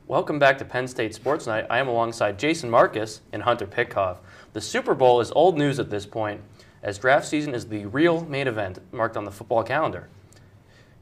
Welcome back to Penn State Sports Night. I am alongside Jason Marcus and Hunter Pitcoff. The Super Bowl is old news at this point, as draft season is the real main event marked on the football calendar.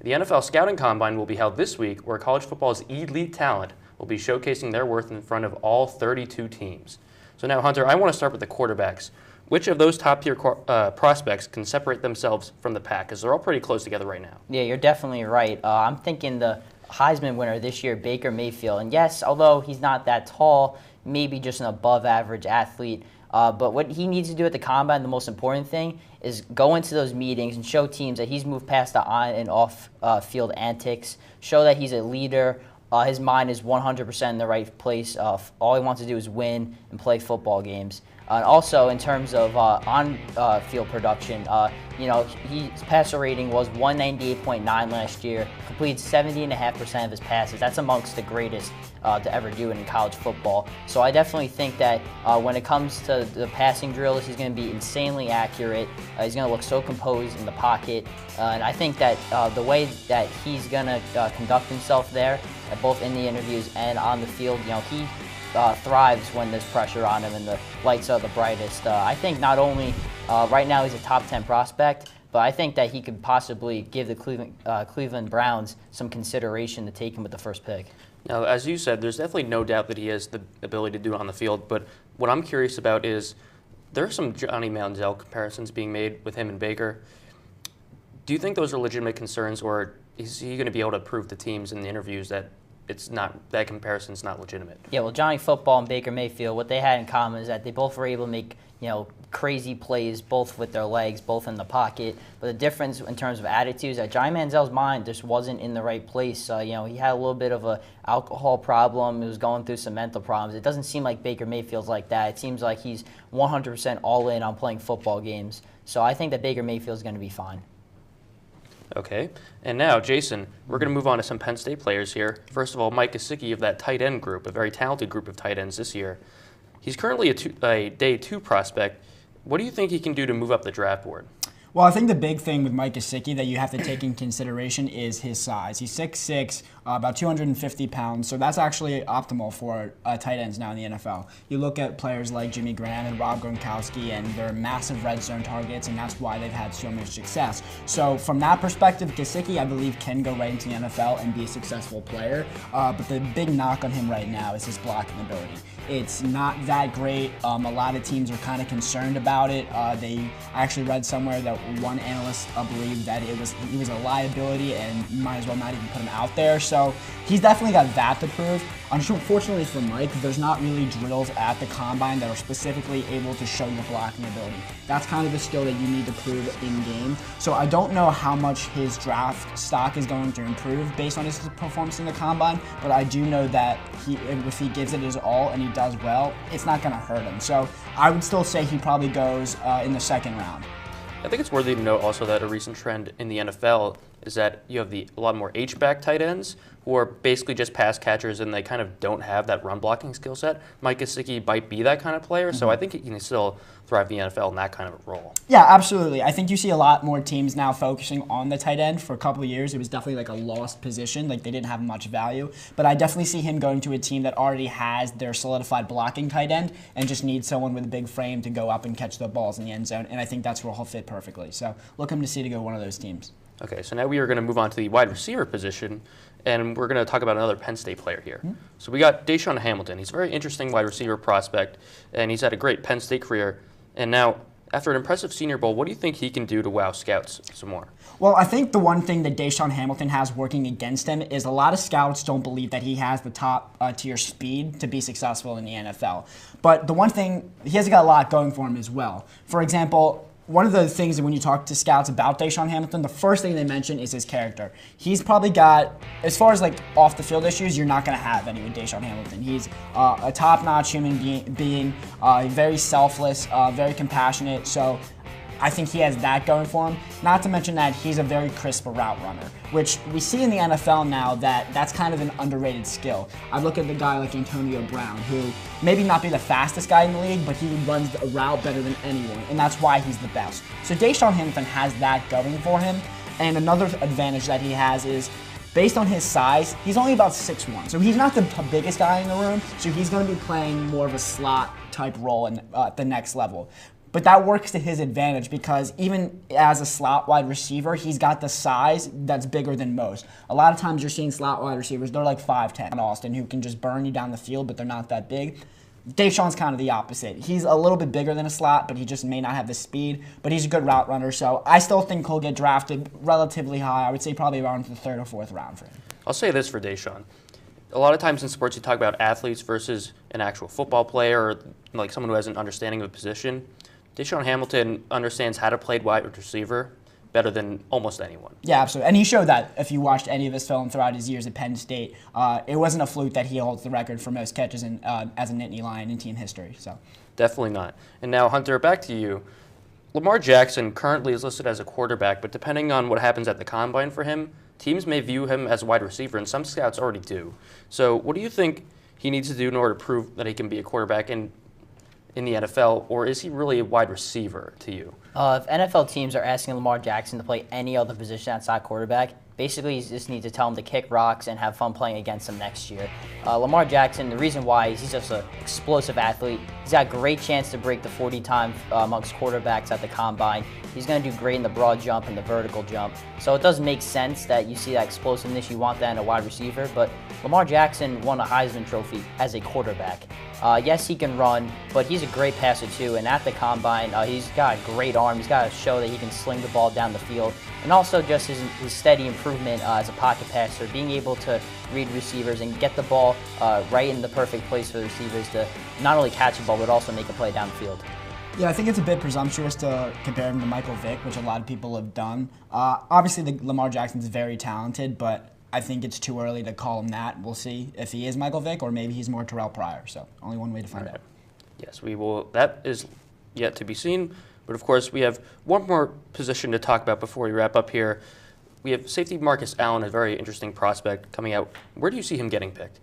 The NFL Scouting Combine will be held this week, where college football's elite talent will be showcasing their worth in front of all 32 teams. So now, Hunter, I want to start with the quarterbacks. Which of those top-tier prospects can separate themselves from the pack? Because they're all pretty close together right now. Yeah, you're definitely right. I'm thinking the Heisman winner this year, Baker Mayfield. And yes, although he's not that tall, maybe just an above-average athlete. But what he needs to do at the Combine, the most important thing, is go into those meetings and show teams that he's moved past the on- and off-field antics, show that he's a leader. His mind is 100% in the right place. All he wants to do is win and play football games. And also, in terms of on-field production, his passer rating was 198.9 last year, completed 70.5% of his passes. That's amongst the greatest to ever do it in college football. So I definitely think that when it comes to the passing drills, he's going to be insanely accurate. He's going to look so composed in the pocket. And I think that the way that he's going to conduct himself there, both in the interviews and on the field, he thrives when there's pressure on him and the lights are the brightest. I think not only right now he's a top 10 prospect, but I think that he could possibly give the Cleveland Browns some consideration to take him with the first pick. Now, as you said, there's definitely no doubt that he has the ability to do it on the field, but what I'm curious about is there are some Johnny Manziel comparisons being made with him and Baker. Do you think those are legitimate concerns, or is he going to be able to prove to teams in the interviews that that comparison's not legitimate? Yeah, well, Johnny Football and Baker Mayfield, what they had in common is that they both were able to make crazy plays, both with their legs, both in the pocket. But the difference in terms of attitude is that Johnny Manziel's mind just wasn't in the right place. He had a little bit of an alcohol problem. He was going through some mental problems. It doesn't seem like Baker Mayfield's like that. It seems like he's 100% all in on playing football games. So I think that Baker Mayfield's going to be fine. Okay, and now, Jason, we're going to move on to some Penn State players here. First of all, Mike Gesicki of that tight end group, a very talented group of tight ends this year. He's currently a day 2 prospect. What do you think he can do to move up the draft board? Well, I think the big thing with Mike Gesicki that you have to take in consideration is his size. He's 6'6", about 250 pounds, so that's actually optimal for tight ends now in the NFL. You look at players like Jimmy Graham and Rob Gronkowski, and they're massive red zone targets, and that's why they've had so much success. So from that perspective, Gesicki, I believe, can go right into the NFL and be a successful player, but the big knock on him right now is his blocking ability. It's not that great. A lot of teams are kind of concerned about it. I actually read somewhere that one analyst believed that he was a liability and might as well not even put him out there. So he's definitely got that to prove. Unfortunately for Mike, there's not really drills at the Combine that are specifically able to show your blocking ability. That's kind of a skill that you need to prove in-game. So I don't know how much his draft stock is going to improve based on his performance in the Combine, but I do know that if he gives it his all and he does well, it's not going to hurt him. So I would still say he probably goes in the second round. I think it's worthy to note also that a recent trend in the NFL is that you have a lot more H-back tight ends who are basically just pass catchers and they kind of don't have that run blocking skill set. Mike Gesicki might be that kind of player, so I think he can still thrive in the NFL in that kind of a role. Yeah, absolutely. I think you see a lot more teams now focusing on the tight end. For a couple of years, it was definitely like a lost position, like they didn't have much value. But I definitely see him going to a team that already has their solidified blocking tight end and just needs someone with a big frame to go up and catch the balls in the end zone, and I think that's where he'll fit perfectly. So look him to see to go one of those teams. Okay, so now we are going to move on to the wide receiver position, and we're going to talk about another Penn State player here. So we got Deshaun Hamilton. He's a very interesting wide receiver prospect, and he's had a great Penn State career. And now, after an impressive Senior Bowl, what do you think he can do to wow scouts some more? Well, I think the one thing that Deshaun Hamilton has working against him is a lot of scouts don't believe that he has the top tier speed to be successful in the NFL. But the one thing, he has got a lot going for him as well. For example, one of the things that when you talk to scouts about Deshaun Hamilton, the first thing they mention is his character. He's probably got, as far as like off the field issues, you're not going to have any with Deshaun Hamilton. He's a top-notch human being, very selfless, very compassionate. So I think he has that going for him. Not to mention that he's a very crisp route runner, which we see in the NFL now that's kind of an underrated skill. I look at the guy like Antonio Brown, who maybe not be the fastest guy in the league, but he runs a route better than anyone, and that's why he's the best. So Deshaun Hamilton has that going for him, and another advantage that he has is based on his size, he's only about 6'1". So he's not the biggest guy in the room, so he's going to be playing more of a slot type role at the next level. But that works to his advantage because even as a slot wide receiver, he's got the size that's bigger than most. A lot of times you're seeing slot wide receivers, they're like 5'10", Austin, who can just burn you down the field, but they're not that big. Deshaun's kind of the opposite. He's a little bit bigger than a slot, but he just may not have the speed, but he's a good route runner. So I still think he'll get drafted relatively high. I would say probably around the 3rd or 4th round for him. I'll say this for Deshaun. A lot of times in sports you talk about athletes versus an actual football player or like someone who has an understanding of a position. Deshaun Hamilton understands how to play wide receiver better than almost anyone. Yeah, absolutely. And he showed that if you watched any of his film throughout his years at Penn State. It wasn't a fluke that he holds the record for most catches as a Nittany Lion in team history. So definitely not. And now, Hunter, back to you. Lamar Jackson currently is listed as a quarterback, but depending on what happens at the combine for him, teams may view him as a wide receiver, and some scouts already do. So what do you think he needs to do in order to prove that he can be a quarterback in the NFL, or is he really a wide receiver to you? If NFL teams are asking Lamar Jackson to play any other position outside quarterback, basically you just need to tell him to kick rocks and have fun playing against them next year. Lamar Jackson, the reason why is he's just an explosive athlete. He's got a great chance to break the 40-time amongst quarterbacks at the combine. He's going to do great in the broad jump and the vertical jump. So it does make sense that you see that explosiveness. You want that in a wide receiver, but Lamar Jackson won a Heisman Trophy as a quarterback. Yes, he can run, but he's a great passer too. And at the combine, he's got a great arm. He's got to show that he can sling the ball down the field. And also just his steady improvement as a pocket passer, being able to read receivers and get the ball right in the perfect place for the receivers to not only catch the ball, but also make a play down the field. Yeah, I think it's a bit presumptuous to compare him to Michael Vick, which a lot of people have done. Obviously, Lamar Jackson's very talented, but I think it's too early to call him that. We'll see if he is Michael Vick or maybe he's more Terrell Pryor. So only one way to find out. Yes, we will. That is yet to be seen. But of course, we have one more position to talk about before we wrap up here. We have safety Marcus Allen, a very interesting prospect coming out. Where do you see him getting picked?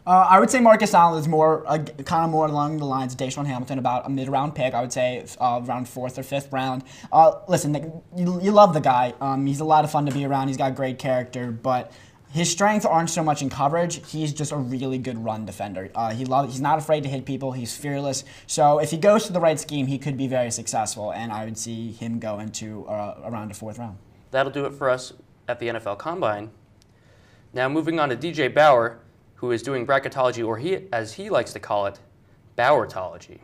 I would say Marcus Allen is more kind of more along the lines of Deshaun Hamilton, about a mid-round pick. I would say around 4th or 5th round. Listen, you love the guy. He's a lot of fun to be around. He's got great character, but his strengths aren't so much in coverage. He's just a really good run defender. He's not afraid to hit people. He's fearless. So if he goes to the right scheme, he could be very successful, and I would see him go into around the 4th round. That'll do it for us at the NFL Combine. Now moving on to DJ Bauer, who is doing bracketology, or as he likes to call it, Bauertology.